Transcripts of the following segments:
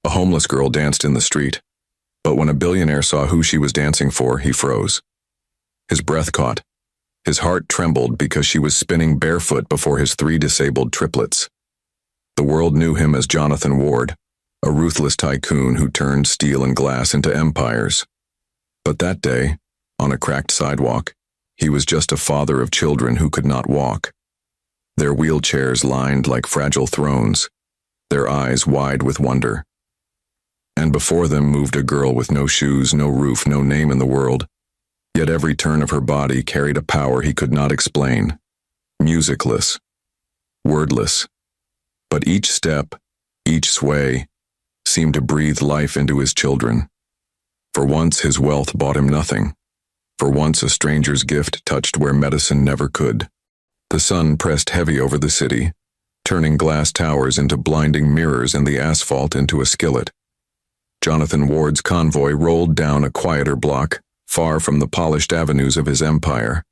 A homeless girl danced in the street, but when a billionaire saw who she was dancing for, he froze. His breath caught. His heart trembled because she was spinning barefoot before his 3 disabled triplets. The world knew him as Jonathan Ward, a ruthless tycoon who turned steel and glass into empires. But that day, on a cracked sidewalk, he was just a father of children who could not walk. Their wheelchairs lined like fragile thrones, their eyes wide with wonder. And before them moved a girl with no shoes, no roof, no name in the world. Yet every turn of her body carried a power he could not explain. Musicless, wordless. But each step, each sway, seemed to breathe life into his children. For once his wealth bought him nothing. For once a stranger's gift touched where medicine never could. The sun pressed heavy over the city, turning glass towers into blinding mirrors and the asphalt into a skillet. Jonathan Ward's convoy rolled down a quieter block, far from the polished avenues of his empire.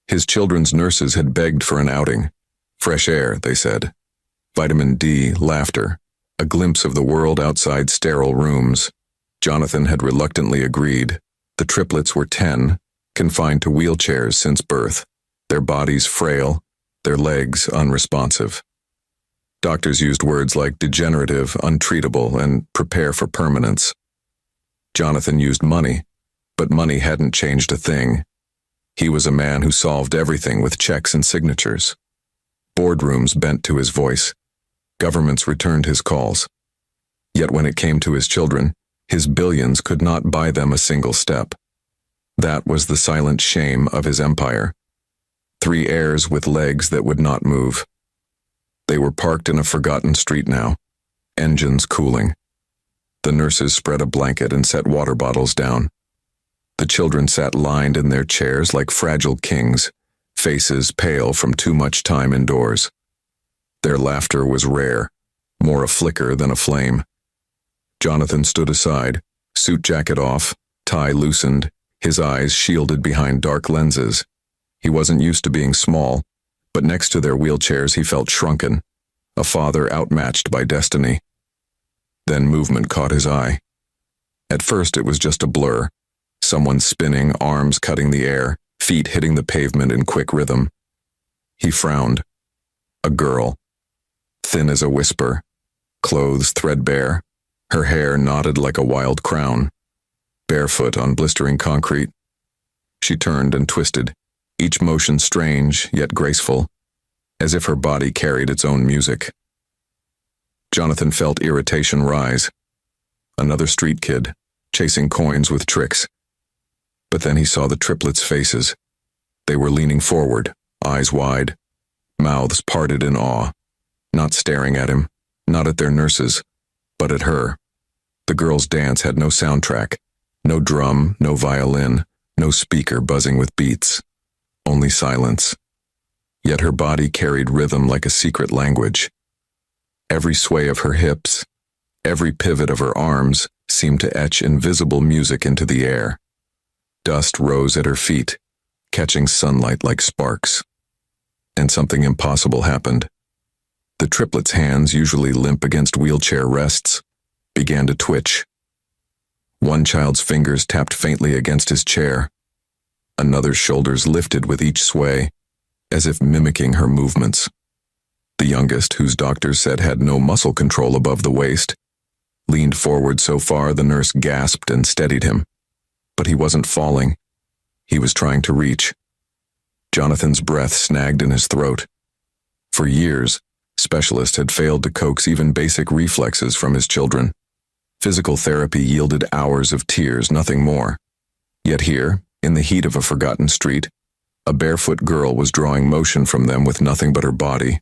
His children's nurses had begged for an outing. Fresh air, they said. Vitamin D, laughter, a glimpse of the world outside sterile rooms. Jonathan had reluctantly agreed. The triplets were 10, confined to wheelchairs since birth, their bodies frail, their legs unresponsive. Doctors used words like degenerative, untreatable, and prepare for permanence. Jonathan used money, but money hadn't changed a thing. He was a man who solved everything with checks and signatures. Boardrooms bent to his voice. Governments returned his calls. Yet when it came to his children, his billions could not buy them a single step. That was the silent shame of his empire. 3 heirs with legs that would not move. They were parked in a forgotten street now, engines cooling. The nurses spread a blanket and set water bottles down. The children sat lined in their chairs like fragile kings, faces pale from too much time indoors. Their laughter was rare, more a flicker than a flame. Jonathan stood aside, suit jacket off, tie loosened, his eyes shielded behind dark lenses. He wasn't used to being small, but next to their wheelchairs he felt shrunken, a father outmatched by destiny. Then movement caught his eye. At first it was just a blur, someone spinning, arms cutting the air, feet hitting the pavement in quick rhythm. He frowned. A girl, thin as a whisper, clothes threadbare, her hair knotted like a wild crown, barefoot on blistering concrete. She turned and twisted, each motion strange yet graceful, as if her body carried its own music. Jonathan felt irritation rise. Another street kid, chasing coins with tricks. But then he saw the triplets' faces. They were leaning forward, eyes wide, mouths parted in awe, not staring at him, not at their nurses, but at her. The girl's dance had no soundtrack, no drum, no violin, no speaker buzzing with beats, only silence. Yet her body carried rhythm like a secret language. Every sway of her hips, every pivot of her arms seemed to etch invisible music into the air. Dust rose at her feet, catching sunlight like sparks. And something impossible happened. The triplets' hands, usually limp against wheelchair rests, began to twitch. One child's fingers tapped faintly against his chair. Another's shoulders lifted with each sway, as if mimicking her movements. The youngest, whose doctors said had no muscle control above the waist, leaned forward so far the nurse gasped and steadied him. But he wasn't falling. He was trying to reach. Jonathan's breath snagged in his throat. For years, specialists had failed to coax even basic reflexes from his children. Physical therapy yielded hours of tears, nothing more. Yet here, in the heat of a forgotten street, a barefoot girl was drawing motion from them with nothing but her body.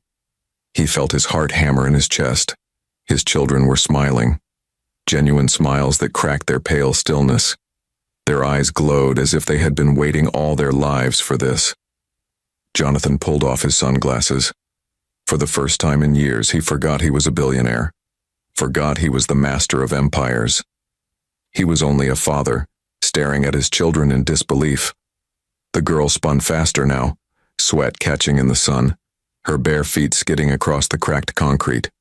He felt his heart hammer in his chest. His children were smiling. Genuine smiles that cracked their pale stillness. Their eyes glowed as if they had been waiting all their lives for this. Jonathan pulled off his sunglasses. For the first time in years, he forgot he was a billionaire. Forgot he was the master of empires. He was only a father, staring at his children in disbelief. The girl spun faster now, sweat catching in the sun, her bare feet skidding across the cracked concrete.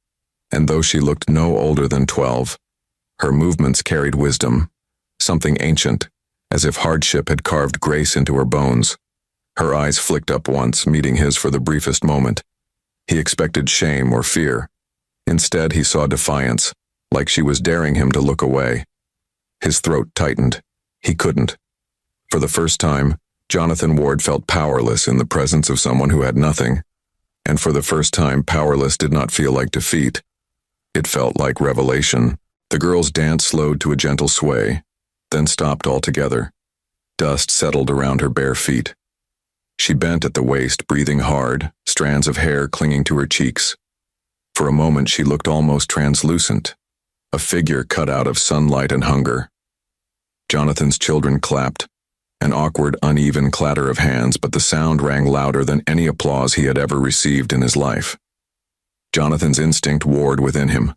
And though she looked no older than 12, Her movements carried wisdom, something ancient, as if hardship had carved grace into her bones. Her eyes flicked up once, meeting his for the briefest moment. He expected shame or fear. Instead, he saw defiance, like she was daring him to look away. His throat tightened. He couldn't. For the first time, Jonathan Ward felt powerless in the presence of someone who had nothing. And for the first time, powerless did not feel like defeat. It felt like revelation. The girl's dance slowed to a gentle sway, then stopped altogether. Dust settled around her bare feet. She bent at the waist, breathing hard, strands of hair clinging to her cheeks. For a moment she looked almost translucent, a figure cut out of sunlight and hunger. Jonathan's children clapped, an awkward, uneven clatter of hands, but the sound rang louder than any applause he had ever received in his life. Jonathan's instinct warred within him.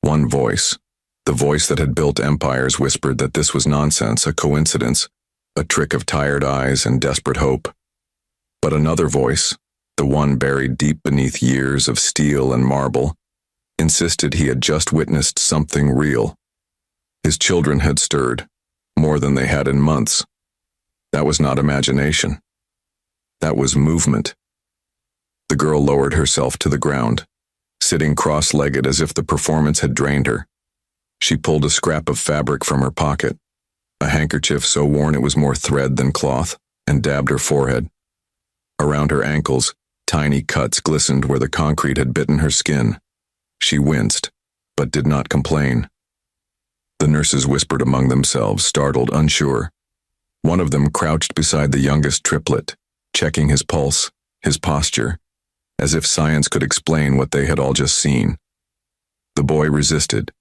One voice, the voice that had built empires, whispered that this was nonsense, a coincidence, a trick of tired eyes and desperate hope. But another voice, the one buried deep beneath years of steel and marble, insisted he had just witnessed something real. His children had stirred, more than they had in months. That was not imagination. That was movement. The girl lowered herself to the ground, sitting cross-legged as if the performance had drained her. She pulled a scrap of fabric from her pocket, a handkerchief so worn it was more thread than cloth, and dabbed her forehead. Around her ankles, tiny cuts glistened where the concrete had bitten her skin. She winced, but did not complain. The nurses whispered among themselves, startled, unsure. One of them crouched beside the youngest triplet, checking his pulse, his posture, as if science could explain what they had all just seen. The boy resisted,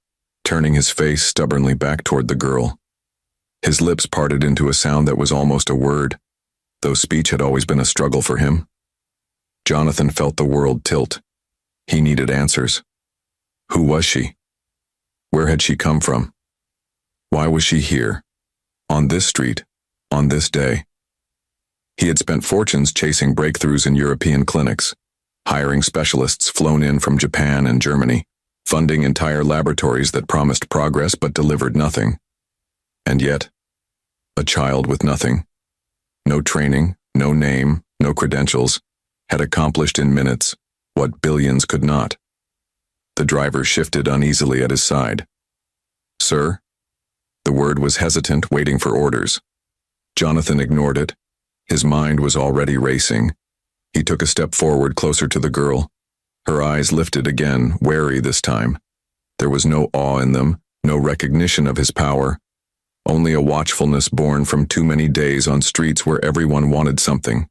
turning his face stubbornly back toward the girl. His lips parted into a sound that was almost a word, though speech had always been a struggle for him. Jonathan felt the world tilt. He needed answers. Who was she? Where had she come from? Why was she here? On this street? On this day? He had spent fortunes chasing breakthroughs in European clinics, hiring specialists flown in from Japan and Germany, funding entire laboratories that promised progress but delivered nothing. And yet, a child with nothing, no training, no name, no credentials, had accomplished in minutes what billions could not. The driver shifted uneasily at his side. "Sir?" The word was hesitant, waiting for orders. Jonathan ignored it. His mind was already racing. He took a step forward, closer to the girl. Her eyes lifted again, wary this time. There was no awe in them, no recognition of his power, only a watchfulness born from too many days on streets where everyone wanted something.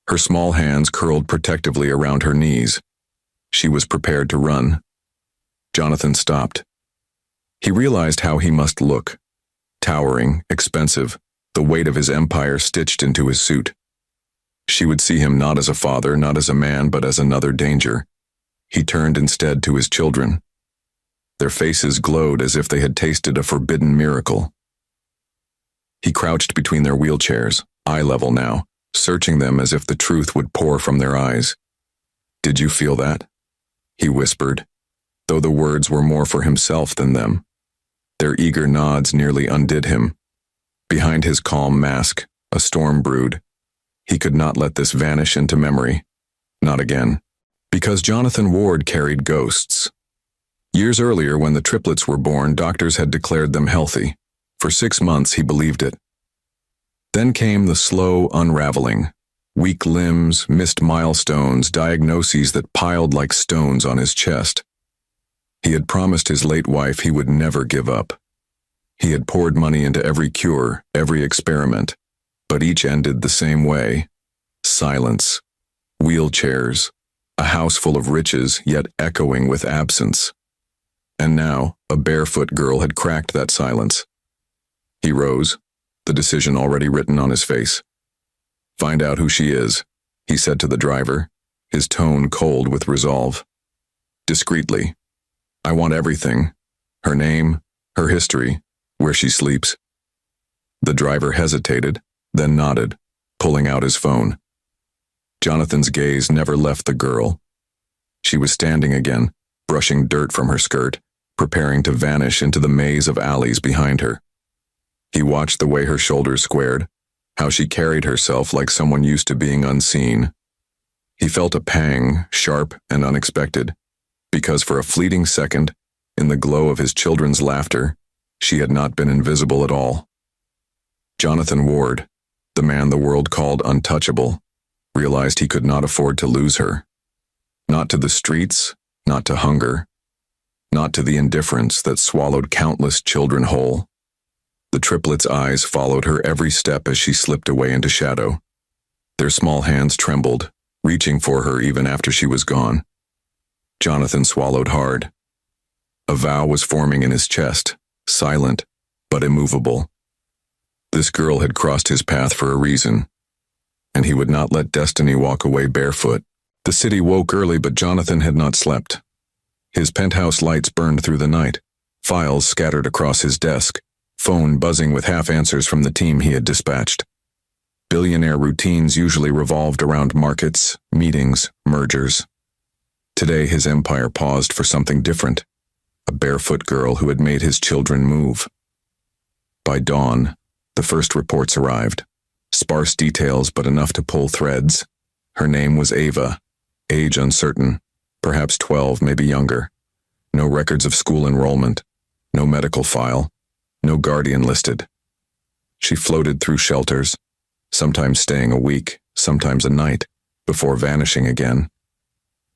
Her small hands curled protectively around her knees. She was prepared to run. Jonathan stopped. He realized how he must look. Towering, expensive, the weight of his empire stitched into his suit. She would see him not as a father, not as a man, but as another danger. He turned instead to his children. Their faces glowed as if they had tasted a forbidden miracle. He crouched between their wheelchairs, eye level now, searching them as if the truth would pour from their eyes. "Did you feel that?" he whispered, though the words were more for himself than them. Their eager nods nearly undid him. Behind his calm mask, a storm brewed. He could not let this vanish into memory. Not again. Because Jonathan Ward carried ghosts. Years earlier, when the triplets were born, doctors had declared them healthy. For 6 months, he believed it. Then came the slow unraveling. Weak limbs, missed milestones, diagnoses that piled like stones on his chest. He had promised his late wife he would never give up. He had poured money into every cure, every experiment, but each ended the same way. Silence. Wheelchairs. A house full of riches, yet echoing with absence. And now, a barefoot girl had cracked that silence. He rose, the decision already written on his face. "Find out who she is," he said to the driver, his tone cold with resolve. Discreetly. "I want everything. Her name, her history, where she sleeps." The driver hesitated, then nodded, pulling out his phone. Jonathan's gaze never left the girl. She was standing again, brushing dirt from her skirt, preparing to vanish into the maze of alleys behind her. He watched the way her shoulders squared, how she carried herself like someone used to being unseen. He felt a pang, sharp and unexpected, because for a fleeting second, in the glow of his children's laughter, she had not been invisible at all. Jonathan Ward, the man the world called untouchable, realized he could not afford to lose her. Not to the streets, not to hunger, not to the indifference that swallowed countless children whole. The triplets' eyes followed her every step as she slipped away into shadow. Their small hands trembled, reaching for her even after she was gone. Jonathan swallowed hard. A vow was forming in his chest, silent, but immovable. This girl had crossed his path for a reason, and he would not let destiny walk away barefoot. The city woke early, but Jonathan had not slept. His penthouse lights burned through the night, files scattered across his desk, phone buzzing with half-answers from the team he had dispatched. Billionaire routines usually revolved around markets, meetings, mergers. Today his empire paused for something different, a barefoot girl who had made his children move. By dawn, the first reports arrived, sparse details but enough to pull threads. Her name was Ava, age uncertain, perhaps 12, maybe younger. No records of school enrollment, no medical file, no guardian listed. She floated through shelters, sometimes staying a week, sometimes a night, before vanishing again.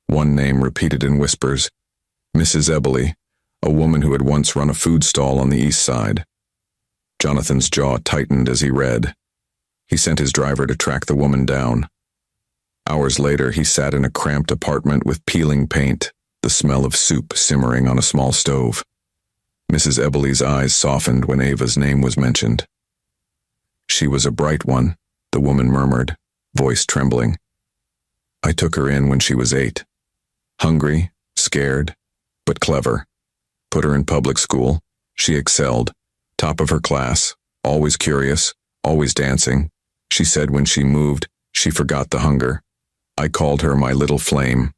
One name repeated in whispers, Mrs. Eberly, a woman who had once run a food stall on the east side. Jonathan's jaw tightened as he read. He sent his driver to track the woman down. Hours later, he sat in a cramped apartment with peeling paint, the smell of soup simmering on a small stove. Mrs. Eberly's eyes softened when Ava's name was mentioned. She was a bright one, the woman murmured, voice trembling. I took her in when she was 8. Hungry, scared, but clever. Put her in public school. She excelled. Top of her class, always curious, always dancing. She said when she moved, she forgot the hunger. I called her my little flame.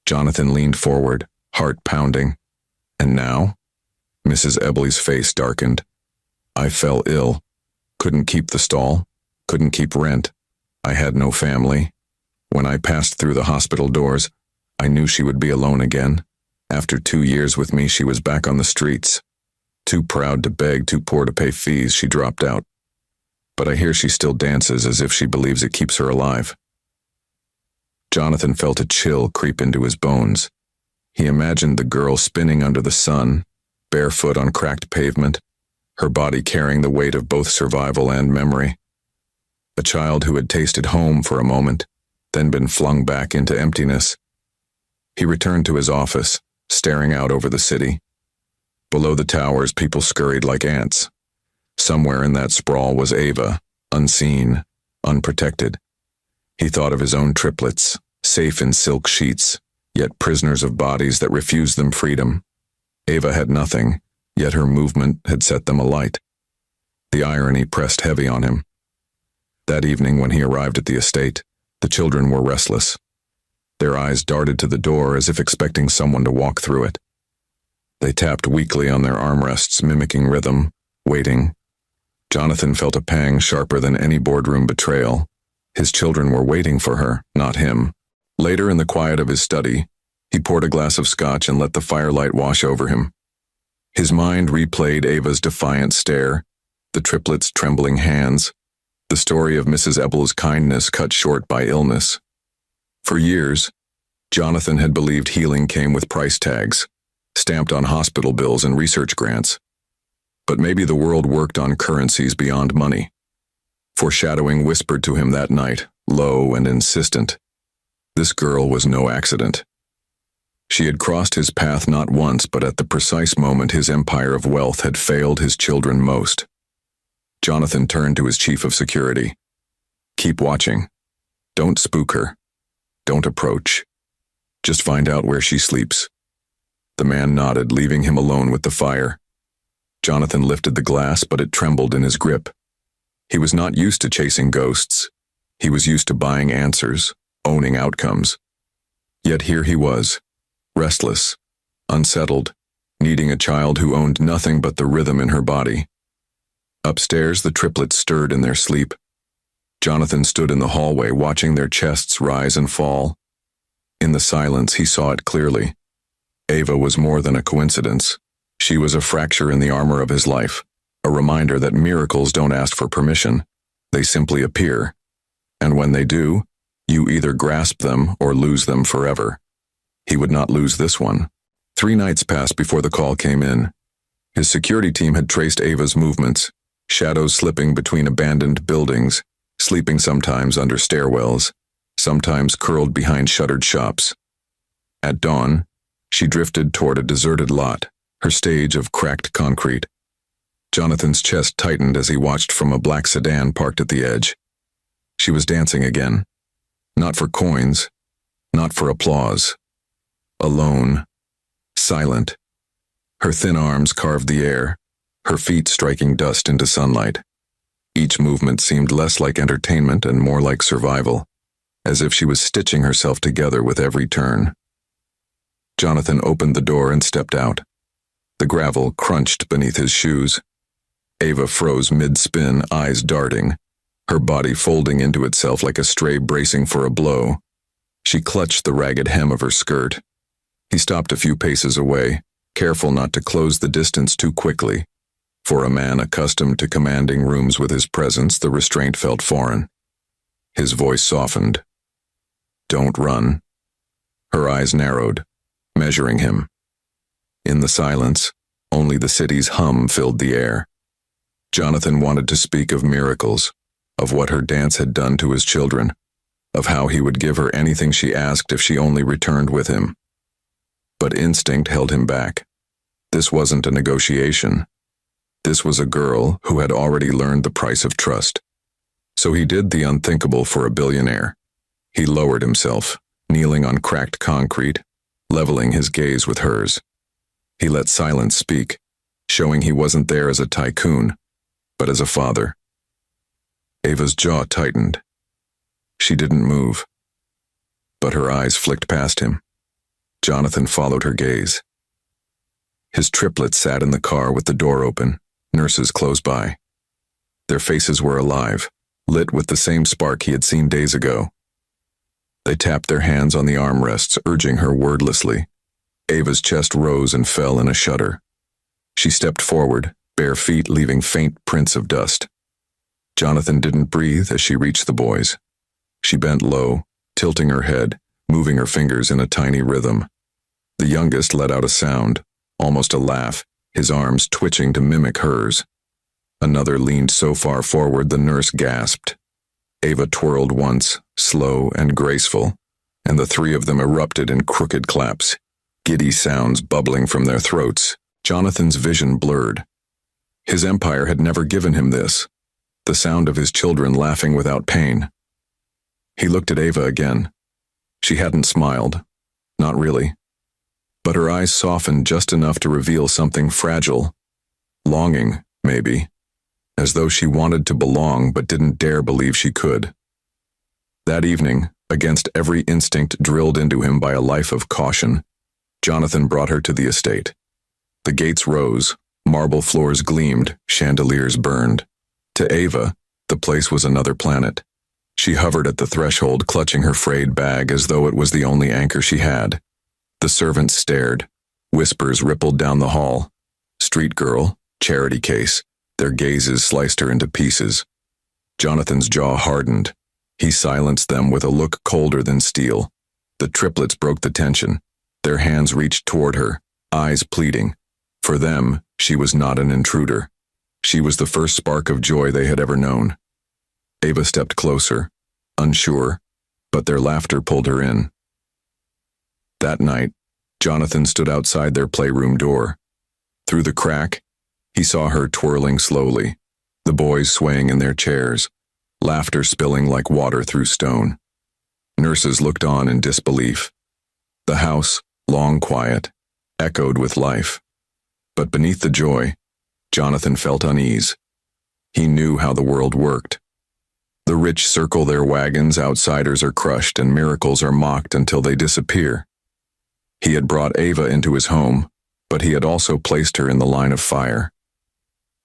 Jonathan leaned forward, heart pounding. And now? Mrs. Eberly's face darkened. I fell ill. Couldn't keep the stall. Couldn't keep rent. I had no family. When I passed through the hospital doors, I knew she would be alone again. After 2 years with me, she was back on the streets. Too proud to beg, too poor to pay fees, she dropped out. But I hear she still dances as if she believes it keeps her alive. Jonathan felt a chill creep into his bones. He imagined the girl spinning under the sun, barefoot on cracked pavement, her body carrying the weight of both survival and memory. A child who had tasted home for a moment, then been flung back into emptiness. He returned to his office, staring out over the city. Below the towers, people scurried like ants. Somewhere in that sprawl was Ava, unseen, unprotected. He thought of his own triplets, safe in silk sheets, yet prisoners of bodies that refused them freedom. Ava had nothing, yet her movement had set them alight. The irony pressed heavy on him. That evening when he arrived at the estate, the children were restless. Their eyes darted to the door as if expecting someone to walk through it. They tapped weakly on their armrests, mimicking rhythm, waiting. Jonathan felt a pang sharper than any boardroom betrayal. His children were waiting for her, not him. Later, in the quiet of his study, he poured a glass of scotch and let the firelight wash over him. His mind replayed Ava's defiant stare, the triplets' trembling hands, the story of Mrs. Eberly's kindness cut short by illness. For years, Jonathan had believed healing came with price tags, stamped on hospital bills and research grants. But maybe the world worked on currencies beyond money. Foreshadowing whispered to him that night, low and insistent. This girl was no accident. She had crossed his path not once, but at the precise moment his empire of wealth had failed his children most. Jonathan turned to his chief of security. Keep watching. Don't spook her. Don't approach. Just find out where she sleeps. The man nodded, leaving him alone with the fire. Jonathan lifted the glass, but it trembled in his grip. He was not used to chasing ghosts. He was used to buying answers, owning outcomes. Yet here he was, restless, unsettled, needing a child who owned nothing but the rhythm in her body. Upstairs, the triplets stirred in their sleep. Jonathan stood in the hallway watching their chests rise and fall. In the silence, he saw it clearly. Ava was more than a coincidence. She was a fracture in the armor of his life, a reminder that miracles don't ask for permission. They simply appear. And when they do, you either grasp them or lose them forever. He would not lose this one. 3 nights passed before the call came in. His security team had traced Ava's movements, shadows slipping between abandoned buildings, sleeping sometimes under stairwells, sometimes curled behind shuttered shops. At dawn, she drifted toward a deserted lot, her stage of cracked concrete. Jonathan's chest tightened as he watched from a black sedan parked at the edge. She was dancing again. Not for coins, not for applause. Alone, silent. Her thin arms carved the air, her feet striking dust into sunlight. Each movement seemed less like entertainment and more like survival, as if she was stitching herself together with every turn. Jonathan opened the door and stepped out. The gravel crunched beneath his shoes. Ava froze mid-spin, eyes darting, her body folding into itself like a stray bracing for a blow. She clutched the ragged hem of her skirt. He stopped a few paces away, careful not to close the distance too quickly. For a man accustomed to commanding rooms with his presence, the restraint felt foreign. His voice softened. "Don't run." Her eyes narrowed, measuring him. In the silence, only the city's hum filled the air. Jonathan wanted to speak of miracles, of what her dance had done to his children, of how he would give her anything she asked if she only returned with him. But instinct held him back. This wasn't a negotiation. This was a girl who had already learned the price of trust. So he did the unthinkable for a billionaire. He lowered himself, kneeling on cracked concrete, leveling his gaze with hers. He let silence speak, showing he wasn't there as a tycoon, but as a father. Ava's jaw tightened. She didn't move, but her eyes flicked past him. Jonathan followed her gaze. His triplets sat in the car with the door open, nurses close by. Their faces were alive, lit with the same spark he had seen days ago. They tapped their hands on the armrests, urging her wordlessly. Ava's chest rose and fell in a shudder. She stepped forward, bare feet leaving faint prints of dust. Jonathan didn't breathe as she reached the boys. She bent low, tilting her head, moving her fingers in a tiny rhythm. The youngest let out a sound, almost a laugh, his arms twitching to mimic hers. Another leaned so far forward the nurse gasped. Ava twirled once, slow and graceful, and the 3 of them erupted in crooked claps, giddy sounds bubbling from their throats. Jonathan's vision blurred. His empire had never given him this, the sound of his children laughing without pain. He looked at Ava again. She hadn't smiled. Not really. But her eyes softened just enough to reveal something fragile. Longing, maybe. As though she wanted to belong but didn't dare believe she could. That evening, against every instinct drilled into him by a life of caution, Jonathan brought her to the estate. The gates rose, marble floors gleamed, chandeliers burned. To Ava, the place was another planet. She hovered at the threshold, clutching her frayed bag as though it was the only anchor she had. The servants stared. Whispers rippled down the hall. Street girl, charity case. Their gazes sliced her into pieces. Jonathan's jaw hardened. He silenced them with a look colder than steel. The triplets broke the tension. Their hands reached toward her, eyes pleading. For them, she was not an intruder. She was the first spark of joy they had ever known. Ava stepped closer, unsure, but their laughter pulled her in. That night, Jonathan stood outside their playroom door. Through the crack, he saw her twirling slowly, the boys swaying in their chairs, laughter spilling like water through stone. Nurses looked on in disbelief. The house, long quiet, echoed with life. But beneath the joy, Jonathan felt unease. He knew how the world worked. The rich circle their wagons, outsiders are crushed, and miracles are mocked until they disappear. He had brought Ava into his home, but he had also placed her in the line of fire.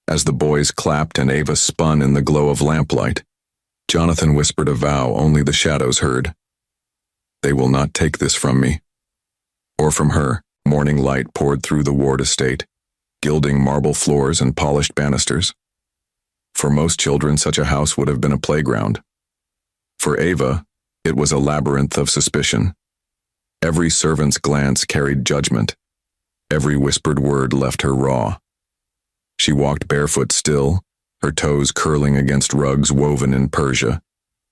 As the boys clapped and Ava spun in the glow of lamplight, Jonathan whispered a vow only the shadows heard. "They will not take this from me." Or from her. Morning light poured through the Ward estate, gilding marble floors and polished banisters. For most children, such a house would have been a playground. For Ava, it was a labyrinth of suspicion. Every servant's glance carried judgment. Every whispered word left her raw. She walked barefoot still, her toes curling against rugs woven in Persia,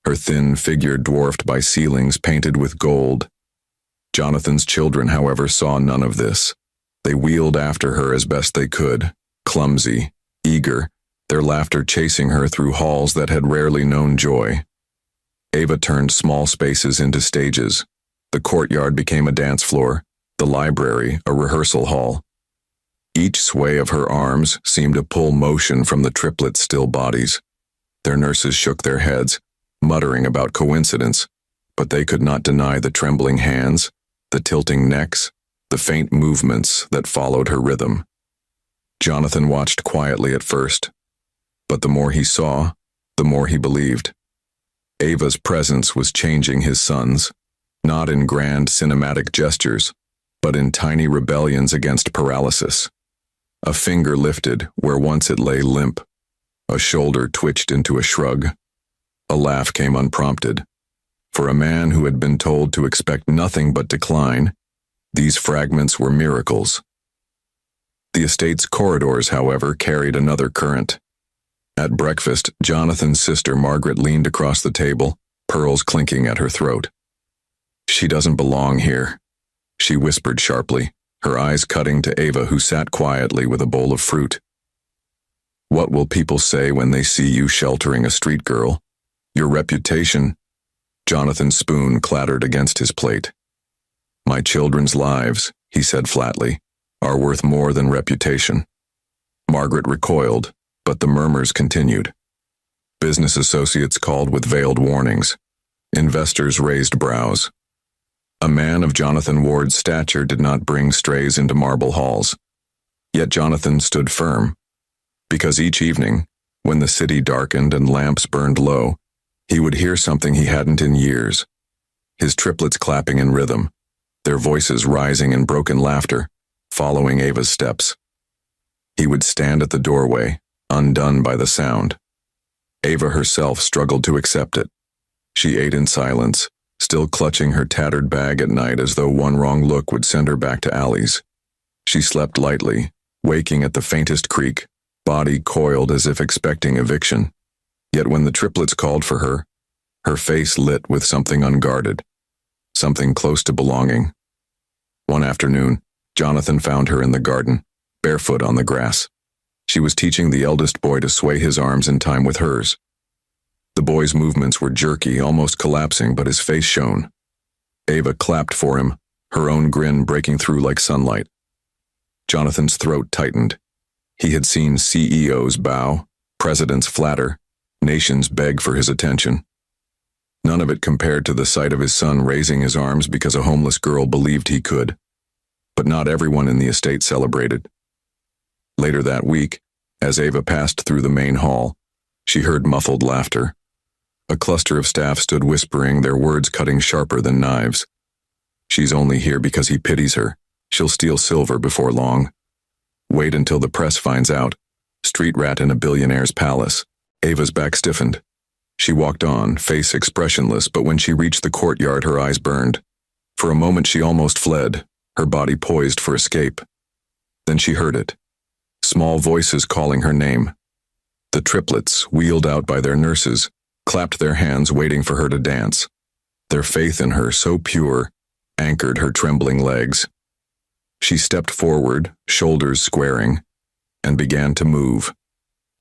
her thin figure dwarfed by ceilings painted with gold. Jonathan's children, however, saw none of this. They wheeled after her as best they could, clumsy, eager, their laughter chasing her through halls that had rarely known joy. Ava turned small spaces into stages. The courtyard became a dance floor, the library a rehearsal hall. Each sway of her arms seemed to pull motion from the triplets' still bodies. Their nurses shook their heads, muttering about coincidence, but they could not deny the trembling hands, the tilting necks, the faint movements that followed her rhythm. Jonathan watched quietly at first, but the more he saw, the more he believed. Ava's presence was changing his sons, not in grand cinematic gestures, but in tiny rebellions against paralysis. A finger lifted where once it lay limp. A shoulder twitched into a shrug. A laugh came unprompted. For a man who had been told to expect nothing but decline, these fragments were miracles. The estate's corridors, however, carried another current. At breakfast, Jonathan's sister Margaret leaned across the table, pearls clinking at her throat. "She doesn't belong here," she whispered sharply, her eyes cutting to Ava, who sat quietly with a bowl of fruit. "What will people say when they see you sheltering a street girl? Your reputation—" Jonathan's spoon clattered against his plate. "My children's lives," he said flatly, "are worth more than reputation." Margaret recoiled, but the murmurs continued. Business associates called with veiled warnings. Investors raised brows. A man of Jonathan Ward's stature did not bring strays into marble halls. Yet Jonathan stood firm, because each evening, when the city darkened and lamps burned low, he would hear something he hadn't in years. His triplets clapping in rhythm, their voices rising in broken laughter, following Ava's steps. He would stand at the doorway, undone by the sound. Ava herself struggled to accept it. She ate in silence, still clutching her tattered bag at night as though one wrong look would send her back to Allie's. She slept lightly, waking at the faintest creak, body coiled as if expecting eviction. Yet when the triplets called for her, her face lit with something unguarded, something close to belonging. One afternoon, Jonathan found her in the garden, barefoot on the grass. She was teaching the eldest boy to sway his arms in time with hers. The boy's movements were jerky, almost collapsing, but his face shone. Ava clapped for him, her own grin breaking through like sunlight. Jonathan's throat tightened. He had seen CEOs bow, presidents flatter, nations beg for his attention. None of it compared to the sight of his son raising his arms because a homeless girl believed he could. But not everyone in the estate celebrated. Later that week, as Ava passed through the main hall, she heard muffled laughter. A cluster of staff stood whispering, their words cutting sharper than knives. "She's only here because he pities her. She'll steal silver before long. Wait until the press finds out. Street rat in a billionaire's palace." Ava's back stiffened. She walked on, face expressionless, but when she reached the courtyard, her eyes burned. For a moment she almost fled, her body poised for escape. Then she heard it. Small voices calling her name. The triplets, wheeled out by their nurses, clapped their hands waiting for her to dance. Their faith in her, so pure, anchored her trembling legs. She stepped forward, shoulders squaring, and began to move.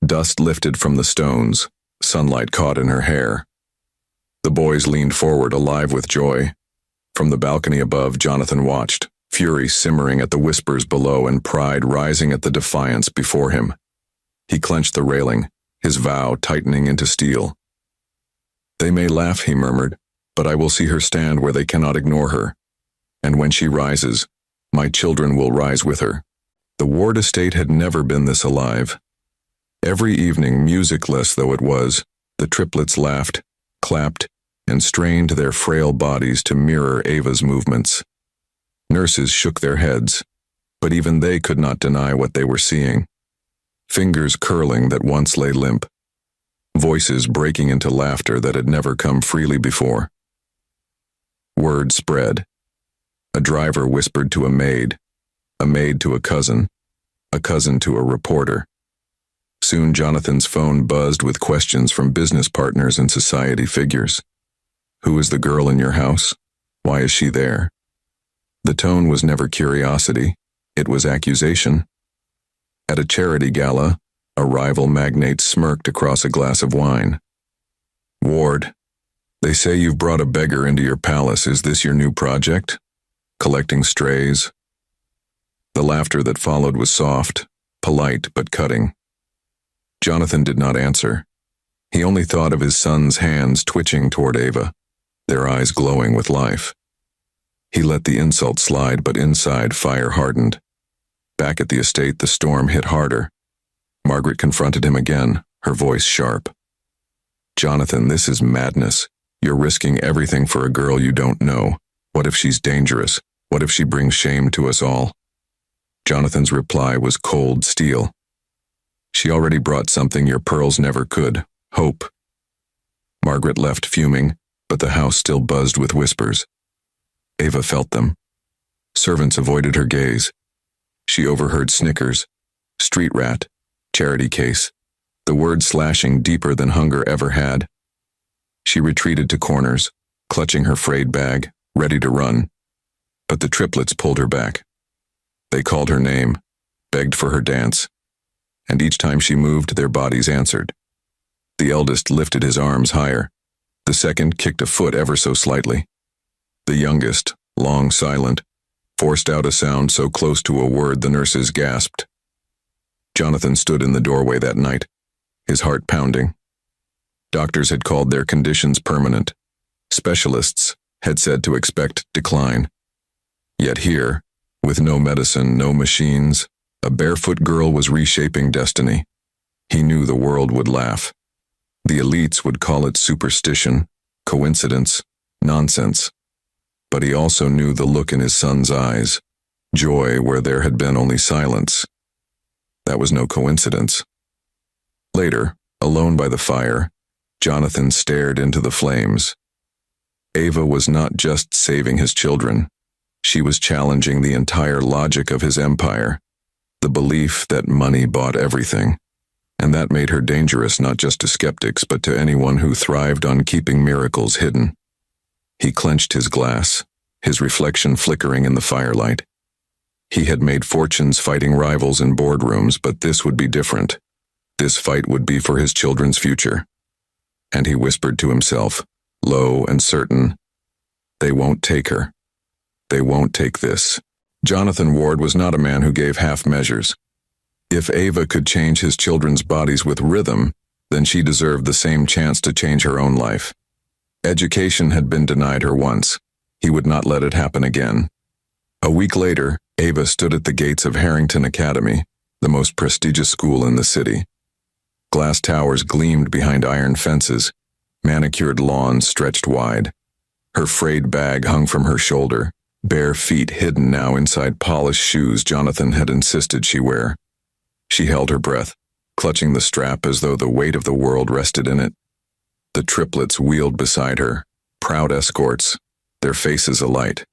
Dust lifted from the stones, sunlight caught in her hair. The boys leaned forward, alive with joy. From the balcony above, Jonathan watched, fury simmering at the whispers below and pride rising at the defiance before him. He clenched the railing, his vow tightening into steel. "They may laugh," he murmured, "but I will see her stand where they cannot ignore her. And when she rises, my children will rise with her, The Ward estate had never been this alive. Every evening, musicless though it was, the triplets laughed, clapped, and strained their frail bodies to mirror Ava's movements. Nurses shook their heads, but even they could not deny what they were seeing. Fingers curling that once lay limp. Voices breaking into laughter that had never come freely before. Word spread. A driver whispered to a maid to a cousin to a reporter. Soon Jonathan's phone buzzed with questions from business partners and society figures. Who is the girl in your house? Why is she there? The tone was never curiosity, it was accusation. At a charity gala, a rival magnate smirked across a glass of wine. Ward, they say you've brought a beggar into your palace. Is this your new project? Collecting strays? The laughter that followed was soft, polite but cutting. Jonathan did not answer. He only thought of his son's hands twitching toward Ava, their eyes glowing with life. He let the insult slide, but inside fire hardened. Back at the estate, the storm hit harder. Margaret confronted him again, her voice sharp. Jonathan, this is madness. You're risking everything for a girl you don't know. What if she's dangerous? What if she brings shame to us all? Jonathan's reply was cold steel. She already brought something your pearls never could, hope. Margaret left fuming, but the house still buzzed with whispers. Ava felt them. Servants avoided her gaze. She overheard snickers, street rat, charity case, the word slashing deeper than hunger ever had. She retreated to corners, clutching her frayed bag, ready to run. But the triplets pulled her back. They called her name, begged for her dance, and each time she moved, their bodies answered. The eldest lifted his arms higher. The second kicked a foot ever so slightly. The youngest, long silent, forced out a sound so close to a word the nurses gasped. Jonathan stood in the doorway that night, his heart pounding. Doctors had called their conditions permanent. Specialists had said to expect decline. Yet here, with no medicine, no machines, a barefoot girl was reshaping destiny. He knew the world would laugh. The elites would call it superstition, coincidence, nonsense. But he also knew the look in his son's eyes, joy where there had been only silence. That was no coincidence. Later, alone by the fire, Jonathan stared into the flames. Ava was not just saving his children. She was challenging the entire logic of his empire, the belief that money bought everything. And that made her dangerous not just to skeptics but to anyone who thrived on keeping miracles hidden. He clenched his glass, his reflection flickering in the firelight. He had made fortunes fighting rivals in boardrooms, but this would be different. This fight would be for his children's future. And he whispered to himself, low and certain, they won't take her. They won't take this. Jonathan Ward was not a man who gave half measures. If Ava could change his children's bodies with rhythm, then she deserved the same chance to change her own life. Education had been denied her once. He would not let it happen again. A week later, Ava stood at the gates of Harrington Academy, the most prestigious school in the city. Glass towers gleamed behind iron fences. Manicured lawns stretched wide. Her frayed bag hung from her shoulder, bare feet hidden now inside polished shoes Jonathan had insisted she wear. She held her breath, clutching the strap as though the weight of the world rested in it. The triplets wheeled beside her, proud escorts, their faces alight.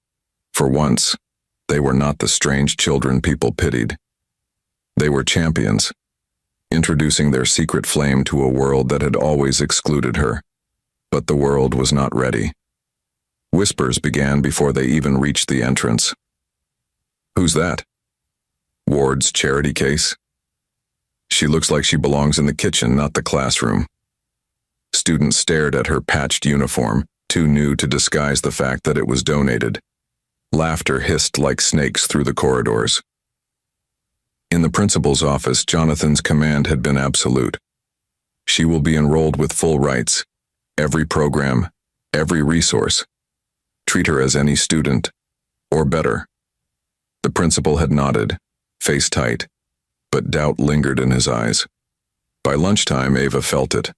For once, they were not the strange children people pitied. They were champions, introducing their secret flame to a world that had always excluded her. But the world was not ready. Whispers began before they even reached the entrance. Who's that? Ward's charity case? She looks like she belongs in the kitchen, not the classroom. Students stared at her patched uniform, too new to disguise the fact that it was donated. Laughter hissed like snakes through the corridors. In the principal's office, Jonathan's command had been absolute. She will be enrolled with full rights. Every program, every resource. Treat her as any student, or better. The principal had nodded, face tight, but doubt lingered in his eyes. By lunchtime, Ava felt it.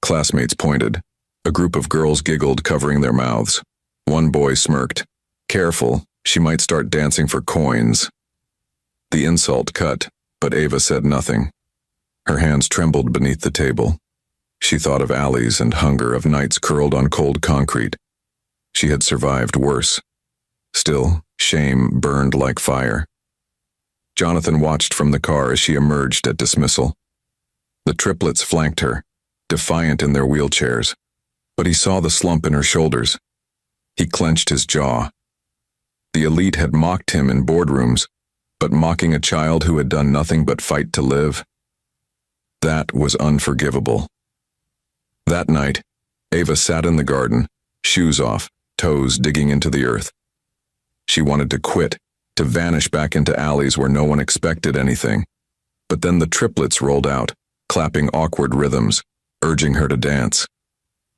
Classmates pointed. A group of girls giggled, covering their mouths. One boy smirked. Careful, she might start dancing for coins. The insult cut, but Ava said nothing. Her hands trembled beneath the table. She thought of alleys and hunger, of nights curled on cold concrete. She had survived worse. Still, shame burned like fire. Jonathan watched from the car as she emerged at dismissal. The triplets flanked her, defiant in their wheelchairs, but he saw the slump in her shoulders. He clenched his jaw. The elite had mocked him in boardrooms, but mocking a child who had done nothing but fight to live? That was unforgivable. That night, Ava sat in the garden, shoes off, toes digging into the earth. She wanted to quit, to vanish back into alleys where no one expected anything. But then the triplets rolled out, clapping awkward rhythms, urging her to dance.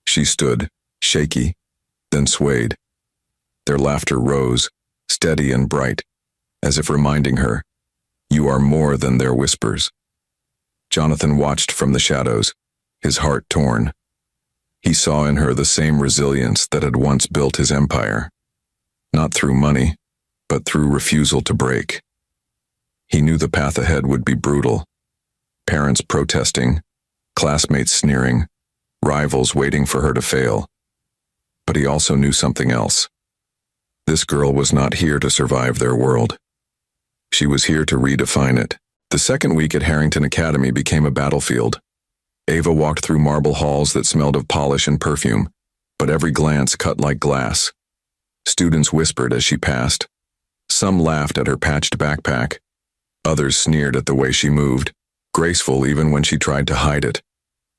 She stood, shaky, then swayed. Their laughter rose, steady and bright, as if reminding her, "You are more than their whispers." Jonathan watched from the shadows, his heart torn. He saw in her the same resilience that had once built his empire. Not through money, but through refusal to break. He knew the path ahead would be brutal. Parents protesting, classmates sneering, rivals waiting for her to fail. But he also knew something else. This girl was not here to survive their world. She was here to redefine it. The second week at Harrington Academy became a battlefield. Ava walked through marble halls that smelled of polish and perfume, but every glance cut like glass. Students whispered as she passed. Some laughed at her patched backpack. Others sneered at the way she moved, graceful even when she tried to hide it.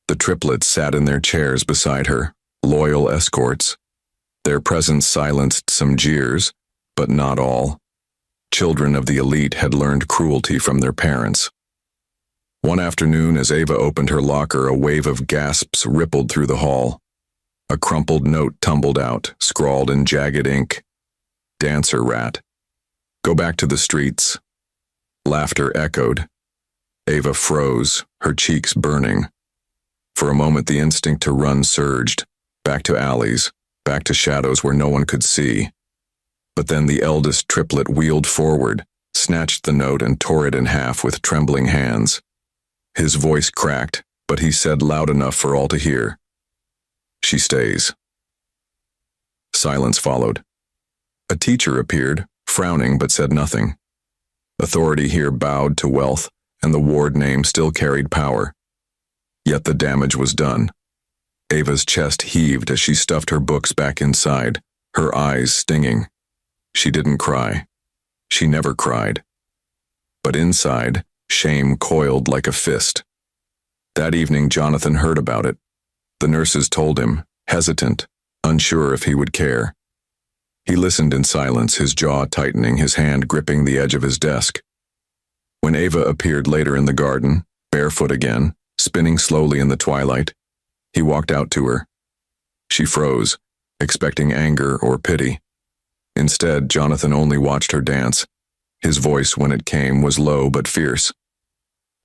The triplets sat in their chairs beside her, loyal escorts. Their presence silenced some jeers, but not all. Children of the elite had learned cruelty from their parents. One afternoon, as Ava opened her locker, a wave of gasps rippled through the hall. A crumpled note tumbled out, scrawled in jagged ink. "Dancer rat. Go back to the streets." Laughter echoed. Ava froze, her cheeks burning. For a moment, the instinct to run surged, back to alleys, back to shadows where no one could see. But then the eldest triplet wheeled forward, snatched the note and tore it in half with trembling hands. His voice cracked, but he said loud enough for all to hear, "She stays." Silence followed. A teacher appeared, frowning but said nothing. Authority here bowed to wealth, and the ward name still carried power. Yet the damage was done. Ava's chest heaved as she stuffed her books back inside, her eyes stinging. She didn't cry. She never cried. But inside, shame coiled like a fist. That evening, Jonathan heard about it. The nurses told him, hesitant, unsure if he would care. He listened in silence, his jaw tightening, his hand gripping the edge of his desk. When Ava appeared later in the garden, barefoot again, spinning slowly in the twilight, he walked out to her. She froze, expecting anger or pity. Instead, Jonathan only watched her dance. His voice, when it came, was low but fierce.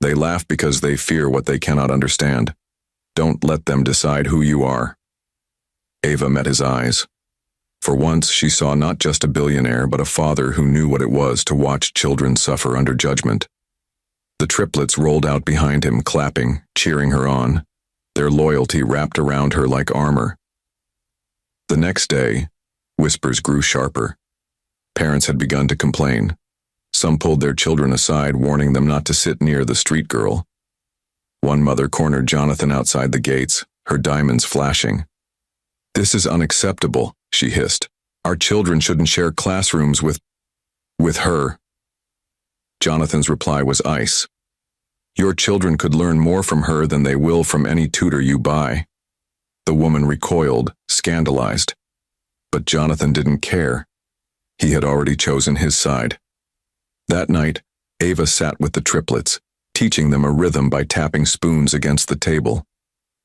"They laugh because they fear what they cannot understand. Don't let them decide who you are." Ava met his eyes. For once, she saw not just a billionaire, but a father who knew what it was to watch children suffer under judgment. The triplets rolled out behind him, clapping, cheering her on, their loyalty wrapped around her like armor. The next day, whispers grew sharper. Parents had begun to complain. Some pulled their children aside, warning them not to sit near the street girl. One mother cornered Jonathan outside the gates, her diamonds flashing. "This is unacceptable," she hissed. "Our children shouldn't share classrooms with her." Jonathan's reply was ice. "Your children could learn more from her than they will from any tutor you buy." The woman recoiled, scandalized. But Jonathan didn't care. He had already chosen his side. That night, Ava sat with the triplets, teaching them a rhythm by tapping spoons against the table.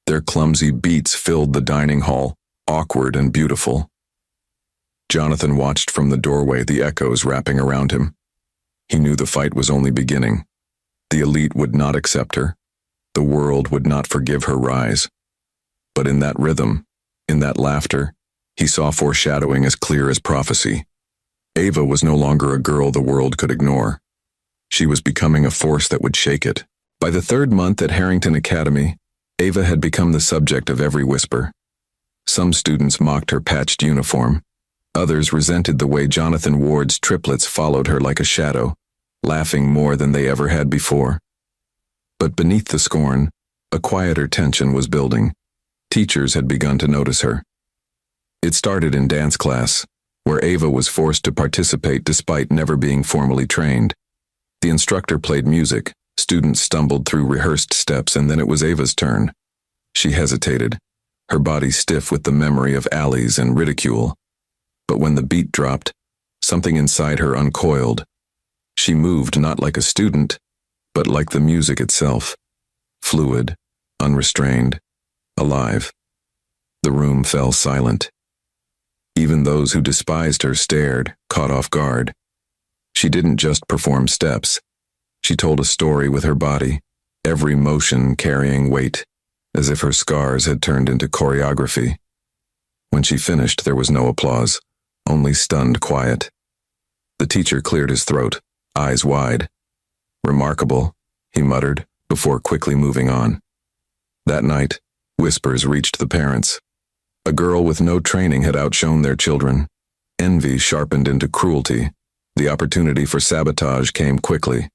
Their clumsy beats filled the dining hall, awkward and beautiful. Jonathan watched from the doorway, the echoes wrapping around him. He knew the fight was only beginning. The elite would not accept her. The world would not forgive her rise. But in that rhythm, in that laughter, he saw foreshadowing as clear as prophecy. Ava was no longer a girl the world could ignore. She was becoming a force that would shake it. By the third month at Harrington Academy, Ava had become the subject of every whisper. Some students mocked her patched uniform. Others resented the way Jonathan Ward's triplets followed her like a shadow, laughing more than they ever had before. But beneath the scorn, a quieter tension was building. Teachers had begun to notice her. It started in dance class, where Ava was forced to participate despite never being formally trained. The instructor played music, students stumbled through rehearsed steps, and then it was Ava's turn. She hesitated, her body stiff with the memory of alleys and ridicule. But when the beat dropped, something inside her uncoiled. She moved not like a student, but like the music itself. Fluid, unrestrained, alive. The room fell silent. Even those who despised her stared, caught off guard. She didn't just perform steps. She told a story with her body, every motion carrying weight, as if her scars had turned into choreography. When she finished, there was no applause, only stunned quiet. The teacher cleared his throat, eyes wide. "Remarkable," he muttered, before quickly moving on. That night, whispers reached the parents. A girl with no training had outshone their children. Envy sharpened into cruelty. The opportunity for sabotage came quickly.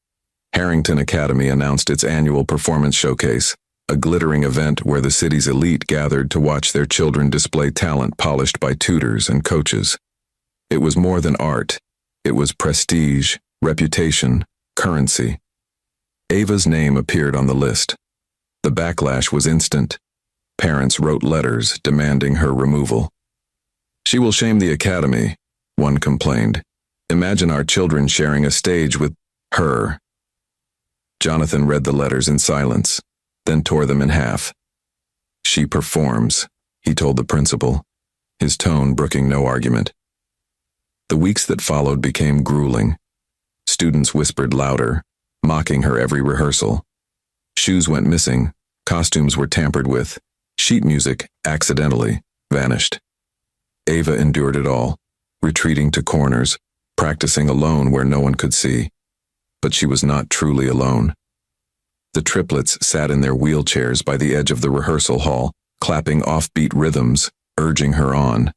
Harrington Academy announced its annual performance showcase, a glittering event where the city's elite gathered to watch their children display talent polished by tutors and coaches. It was more than art. It was prestige, reputation, currency. Ava's name appeared on the list. The backlash was instant. Parents wrote letters demanding her removal. "She will shame the academy," one complained. "Imagine our children sharing a stage with her." Jonathan read the letters in silence, then tore them in half. "She performs," he told the principal, his tone brooking no argument. The weeks that followed became grueling. Students whispered louder, mocking her every rehearsal. Shoes went missing, costumes were tampered with, sheet music, accidentally, vanished. Ava endured it all, retreating to corners, practicing alone where no one could see. But she was not truly alone. The triplets sat in their wheelchairs by the edge of the rehearsal hall, clapping offbeat rhythms, urging her on.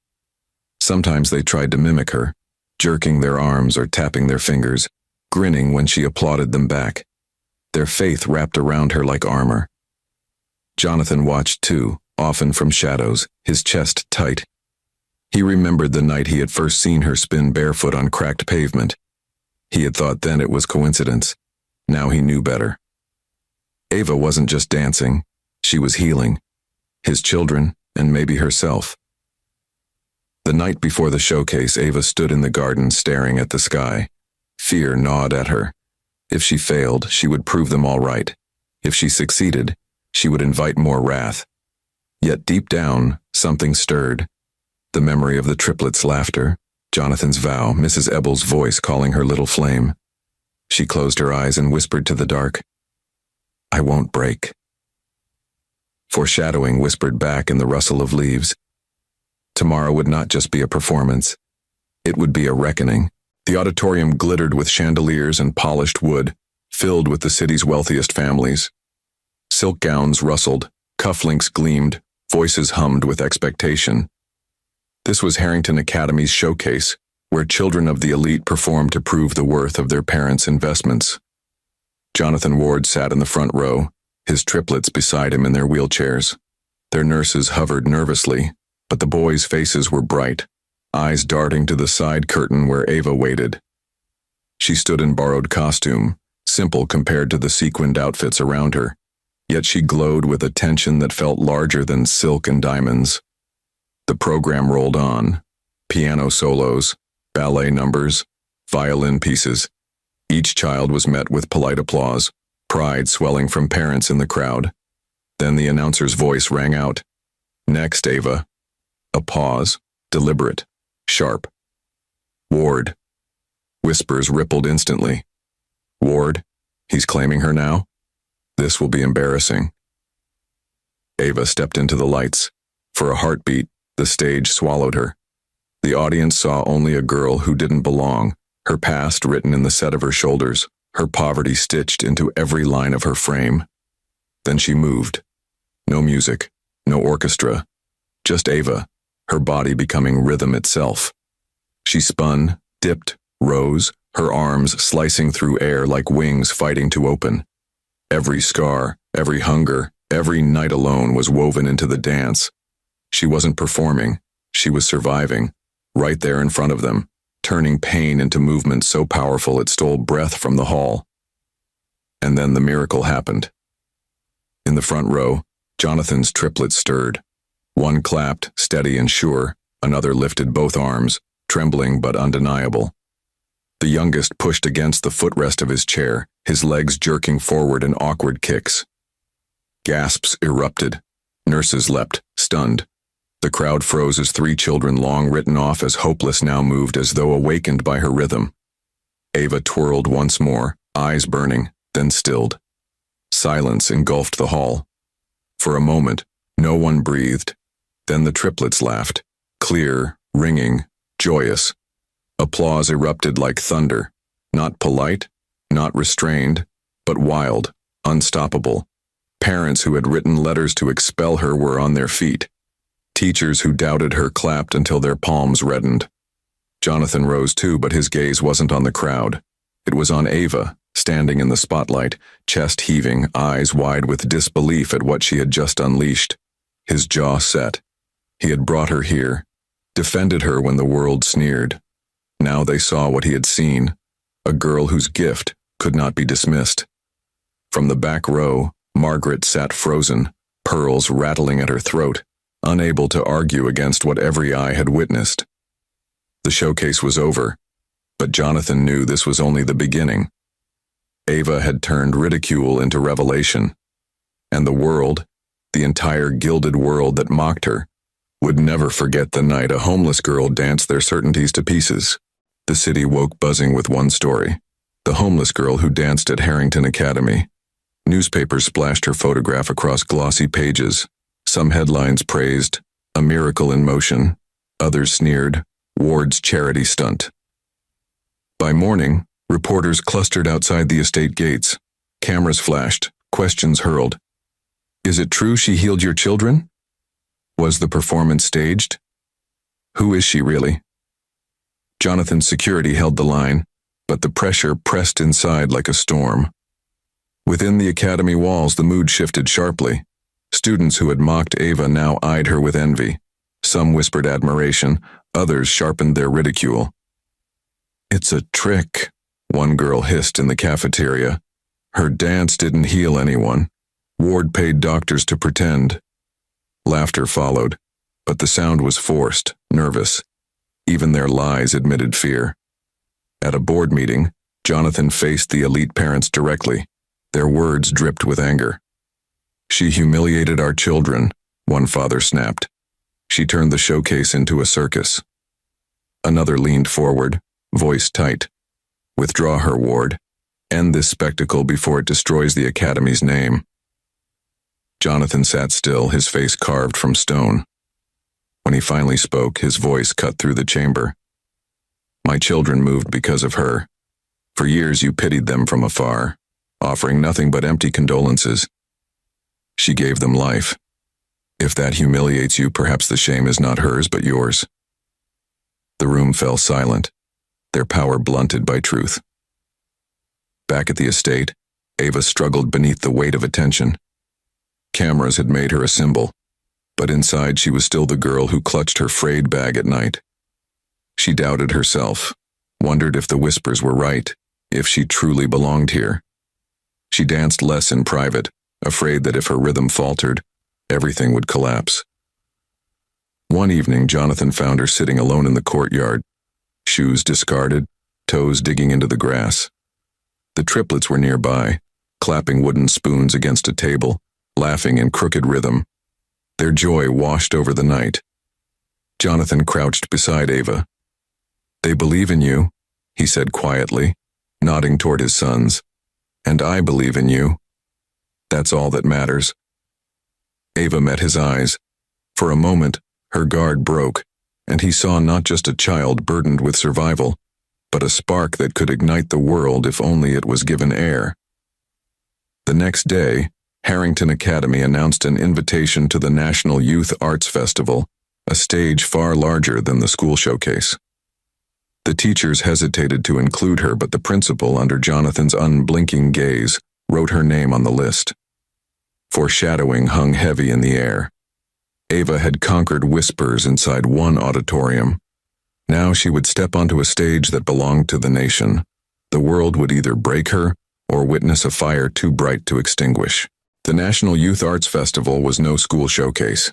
Sometimes they tried to mimic her, jerking their arms or tapping their fingers, grinning when she applauded them back. Their faith wrapped around her like armor. Jonathan watched too, often from shadows, his chest tight. He remembered the night he had first seen her spin barefoot on cracked pavement. He had thought then it was coincidence. Now he knew better. Ava wasn't just dancing, she was healing. His children, and maybe herself. The night before the showcase, Ava stood in the garden staring at the sky. Fear gnawed at her. If she failed, she would prove them all right. If she succeeded, she would invite more wrath. Yet deep down, something stirred. The memory of the triplets' laughter, Jonathan's vow, Mrs. Ebble's voice calling her little flame. She closed her eyes and whispered to the dark, "I won't break." Foreshadowing whispered back in the rustle of leaves. Tomorrow would not just be a performance. It would be a reckoning. The auditorium glittered with chandeliers and polished wood, filled with the city's wealthiest families. Silk gowns rustled, cufflinks gleamed, voices hummed with expectation. This was Harrington Academy's showcase, where children of the elite performed to prove the worth of their parents' investments. Jonathan Ward sat in the front row, his triplets beside him in their wheelchairs. Their nurses hovered nervously, but the boys' faces were bright, eyes darting to the side curtain where Ava waited. She stood in borrowed costume, simple compared to the sequined outfits around her, yet she glowed with a tension that felt larger than silk and diamonds. The program rolled on. Piano solos, ballet numbers, violin pieces. Each child was met with polite applause, pride swelling from parents in the crowd. Then the announcer's voice rang out. "Next, Ava." A pause, deliberate, sharp. "Ward." Whispers rippled instantly. Ward, he's claiming her now? This will be embarrassing. Ava stepped into the lights. For a heartbeat, the stage swallowed her. The audience saw only a girl who didn't belong, her past written in the set of her shoulders, her poverty stitched into every line of her frame. Then she moved. No music, no orchestra, just Ava, her body becoming rhythm itself. She spun, dipped, rose, her arms slicing through air like wings fighting to open. Every scar, every hunger, every night alone was woven into the dance. She wasn't performing, she was surviving, right there in front of them, turning pain into movement so powerful it stole breath from the hall. And then the miracle happened. In the front row, Jonathan's triplets stirred. One clapped, steady and sure, another lifted both arms, trembling but undeniable. The youngest pushed against the footrest of his chair, his legs jerking forward in awkward kicks. Gasps erupted. Nurses leapt, stunned. The crowd froze as three children long written off as hopeless now moved as though awakened by her rhythm. Ava twirled once more, eyes burning, then stilled. Silence engulfed the hall. For a moment, no one breathed. Then the triplets laughed, clear, ringing, joyous. Applause erupted like thunder, not polite, not restrained, but wild, unstoppable. Parents who had written letters to expel her were on their feet. Teachers who doubted her clapped until their palms reddened. Jonathan rose too, but his gaze wasn't on the crowd. It was on Ava, standing in the spotlight, chest heaving, eyes wide with disbelief at what she had just unleashed. His jaw set. He had brought her here, defended her when the world sneered. Now they saw what he had seen, a girl whose gift could not be dismissed. From the back row, Margaret sat frozen, pearls rattling at her throat, unable to argue against what every eye had witnessed. The showcase was over, but Jonathan knew this was only the beginning. Ava had turned ridicule into revelation, and the world, the entire gilded world that mocked her, would never forget the night a homeless girl danced their certainties to pieces. The city woke buzzing with one story, the homeless girl who danced at Harrington Academy. Newspapers splashed her photograph across glossy pages. Some headlines praised, "A miracle in motion." Others sneered, "Ward's charity stunt." By morning, reporters clustered outside the estate gates. Cameras flashed, questions hurled. Is it true she healed your children? Was the performance staged? Who is she really? Jonathan's security held the line, but the pressure pressed inside like a storm. Within the academy walls, the mood shifted sharply. Students who had mocked Ava now eyed her with envy. Some whispered admiration, others sharpened their ridicule. It's a trick, one girl hissed in the cafeteria. Her dance didn't heal anyone. Ward paid doctors to pretend. Laughter followed, but the sound was forced, nervous. Even their lies admitted fear. At a board meeting, Jonathan faced the elite parents directly. Their words dripped with anger. She humiliated our children, one father snapped. She turned the showcase into a circus. Another leaned forward, voice tight. Withdraw her, Ward. End this spectacle before it destroys the academy's name. Jonathan sat still, his face carved from stone. When he finally spoke, his voice cut through the chamber. My children moved because of her. For years you pitied them from afar, offering nothing but empty condolences. She gave them life. If that humiliates you, perhaps the shame is not hers but yours. The room fell silent, their power blunted by truth. Back at the estate, Ava struggled beneath the weight of attention. Cameras had made her a symbol, but inside she was still the girl who clutched her frayed bag at night. She doubted herself, wondered if the whispers were right, if she truly belonged here. She danced less in private, afraid that if her rhythm faltered, everything would collapse. One evening, Jonathan found her sitting alone in the courtyard, shoes discarded, toes digging into the grass. The triplets were nearby, clapping wooden spoons against a table, laughing in crooked rhythm. Their joy washed over the night. Jonathan crouched beside Ava. They believe in you, he said quietly, nodding toward his sons. "And I believe in you. That's all that matters." Ava met his eyes. For a moment, her guard broke, and he saw not just a child burdened with survival, but a spark that could ignite the world if only it was given air. The next day, Harrington Academy announced an invitation to the National Youth Arts Festival, a stage far larger than the school showcase. The teachers hesitated to include her, but the principal, under Jonathan's unblinking gaze, wrote her name on the list. Foreshadowing hung heavy in the air. Ava had conquered whispers inside one auditorium. Now she would step onto a stage that belonged to the nation. The world would either break her or witness a fire too bright to extinguish. The National Youth Arts Festival was no school showcase.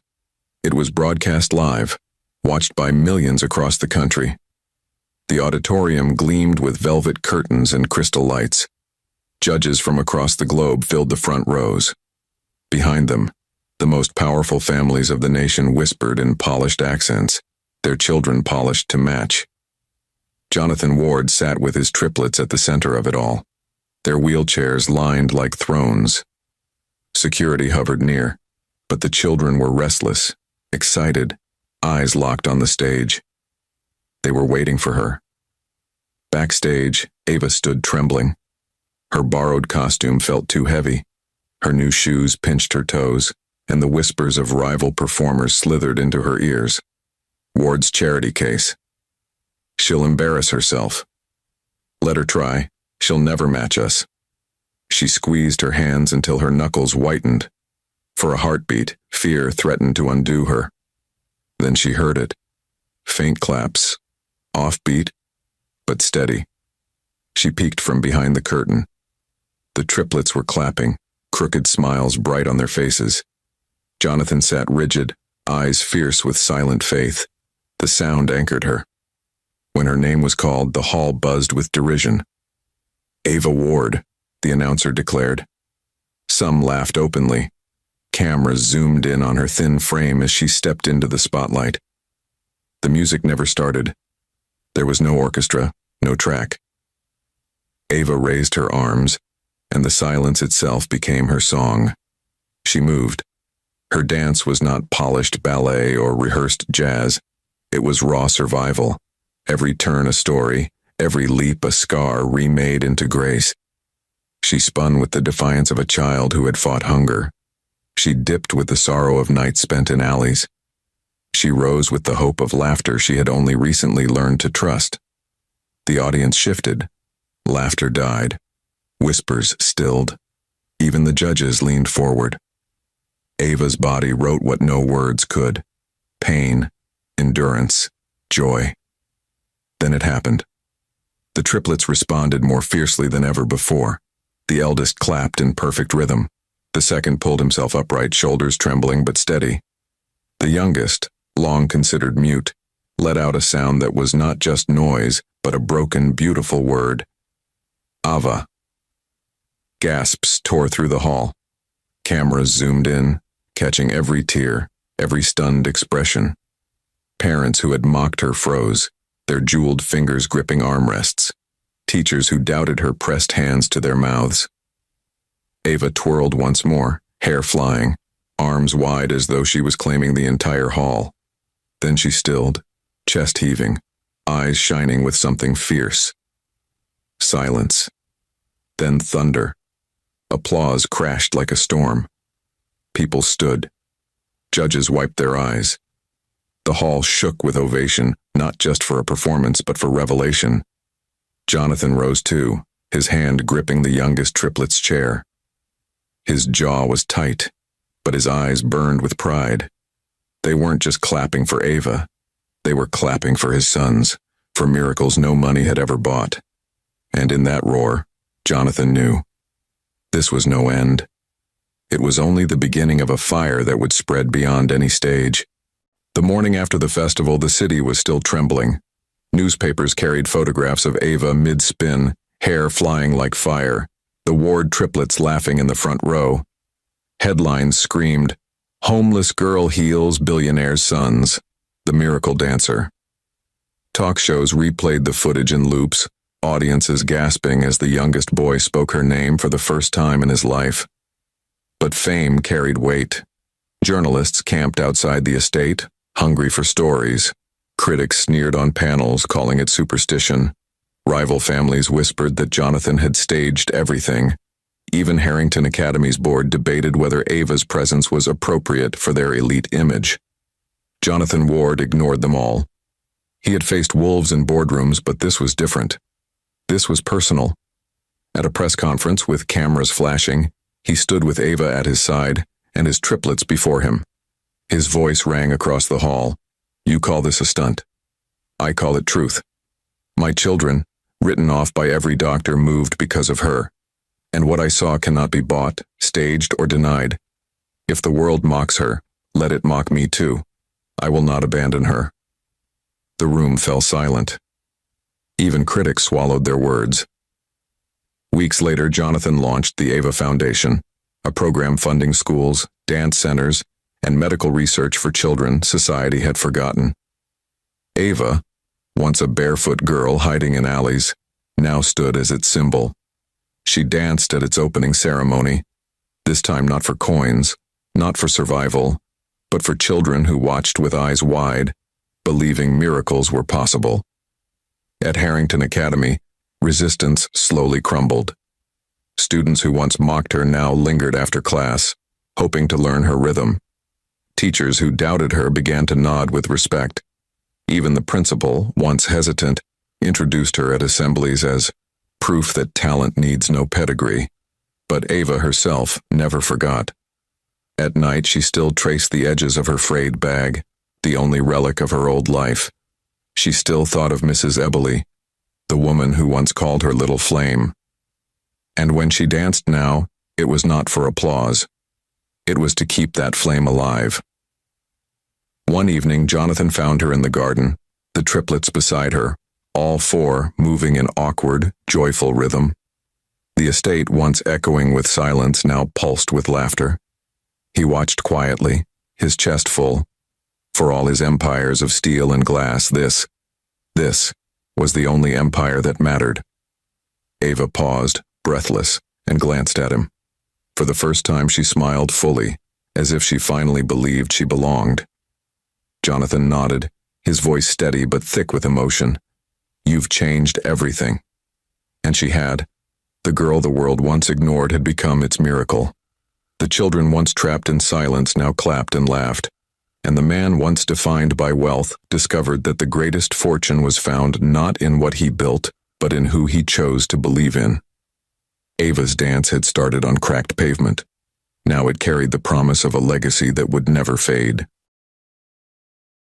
It was broadcast live, watched by millions across the country. The auditorium gleamed with velvet curtains and crystal lights. Judges from across the globe filled the front rows. Behind them, the most powerful families of the nation whispered in polished accents, their children polished to match. Jonathan Ward sat with his triplets at the center of it all, their wheelchairs lined like thrones. Security hovered near, but the children were restless, excited, eyes locked on the stage. They were waiting for her. Backstage, Ava stood trembling. Her borrowed costume felt too heavy. Her new shoes pinched her toes, and the whispers of rival performers slithered into her ears. Ward's charity case. "She'll embarrass herself. Let her try. She'll never match us." She squeezed her hands until her knuckles whitened. For a heartbeat, fear threatened to undo her. Then she heard it. Faint claps. Offbeat, but steady. She peeked from behind the curtain. The triplets were clapping, crooked smiles bright on their faces. Jonathan sat rigid, eyes fierce with silent faith. The sound anchored her. When her name was called, the hall buzzed with derision. "Ava Ward," the announcer declared. Some laughed openly. Cameras zoomed in on her thin frame as she stepped into the spotlight. The music never started. There was no orchestra, no track. Ava raised her arms, and the silence itself became her song. She moved. Her dance was not polished ballet or rehearsed jazz. It was raw survival. Every turn a story, every leap a scar remade into grace. She spun with the defiance of a child who had fought hunger. She dipped with the sorrow of nights spent in alleys. She rose with the hope of laughter she had only recently learned to trust. The audience shifted. Laughter died. Whispers stilled. Even the judges leaned forward. Ava's body wrote what no words could. Pain, endurance, joy. Then it happened. The triplets responded more fiercely than ever before. The eldest clapped in perfect rhythm. The second pulled himself upright, shoulders trembling but steady. The youngest, long considered mute, let out a sound that was not just noise, but a broken, beautiful word. Ava. Gasps tore through the hall. Cameras zoomed in, catching every tear, every stunned expression. Parents who had mocked her froze, their jeweled fingers gripping armrests. Teachers who doubted her pressed hands to their mouths. Ava twirled once more, hair flying, arms wide as though she was claiming the entire hall. Then she stilled, chest heaving, eyes shining with something fierce. Silence. Then thunder. Applause crashed like a storm. People stood. Judges wiped their eyes. The hall shook with ovation, not just for a performance, but for revelation. Jonathan rose too, his hand gripping the youngest triplet's chair. His jaw was tight, but his eyes burned with pride. They weren't just clapping for Ava. They were clapping for his sons, for miracles no money had ever bought. And in that roar, Jonathan knew. This was no end. It was only the beginning of a fire that would spread beyond any stage. The morning after the festival, the city was still trembling. Newspapers carried photographs of Ava mid-spin, hair flying like fire, the Ward triplets laughing in the front row. Headlines screamed, "Homeless girl heals billionaire's sons, the miracle dancer." Talk shows replayed the footage in loops, audiences gasping as the youngest boy spoke her name for the first time in his life. But fame carried weight. Journalists camped outside the estate, hungry for stories. Critics sneered on panels, calling it superstition. Rival families whispered that Jonathan had staged everything. Even Harrington Academy's board debated whether Ava's presence was appropriate for their elite image. Jonathan Ward ignored them all. He had faced wolves in boardrooms, but this was different. This was personal. At a press conference with cameras flashing, he stood with Ava at his side and his triplets before him. His voice rang across the hall. "You call this a stunt. I call it truth. My children, written off by every doctor, moved because of her. And what I saw cannot be bought, staged, or denied. If the world mocks her, let it mock me too. I will not abandon her." The room fell silent. Even critics swallowed their words. Weeks later, Jonathan launched the Ava Foundation, a program funding schools, dance centers, and medical research for children society had forgotten. Ava, once a barefoot girl hiding in alleys, now stood as its symbol. She danced at its opening ceremony, this time not for coins, not for survival, but for children who watched with eyes wide, believing miracles were possible. At Harrington Academy, resistance slowly crumbled. Students who once mocked her now lingered after class, hoping to learn her rhythm. Teachers who doubted her began to nod with respect. Even the principal, once hesitant, introduced her at assemblies as proof that talent needs no pedigree. But Ava herself never forgot. At night, she still traced the edges of her frayed bag, the only relic of her old life. She still thought of Mrs. Eberly, the woman who once called her little flame. And when she danced now, it was not for applause. It was to keep that flame alive. One evening, Jonathan found her in the garden, the triplets beside her, all four moving in awkward, joyful rhythm. The estate, once echoing with silence, now pulsed with laughter. He watched quietly, his chest full. For all his empires of steel and glass, this was the only empire that mattered. Ava paused, breathless, and glanced at him. For the first time, she smiled fully, as if she finally believed she belonged. Jonathan nodded, his voice steady but thick with emotion. "You've changed everything." And she had. The girl the world once ignored had become its miracle. The children once trapped in silence now clapped and laughed. And the man once defined by wealth discovered that the greatest fortune was found not in what he built, but in who he chose to believe in. Ava's dance had started on cracked pavement. Now it carried the promise of a legacy that would never fade.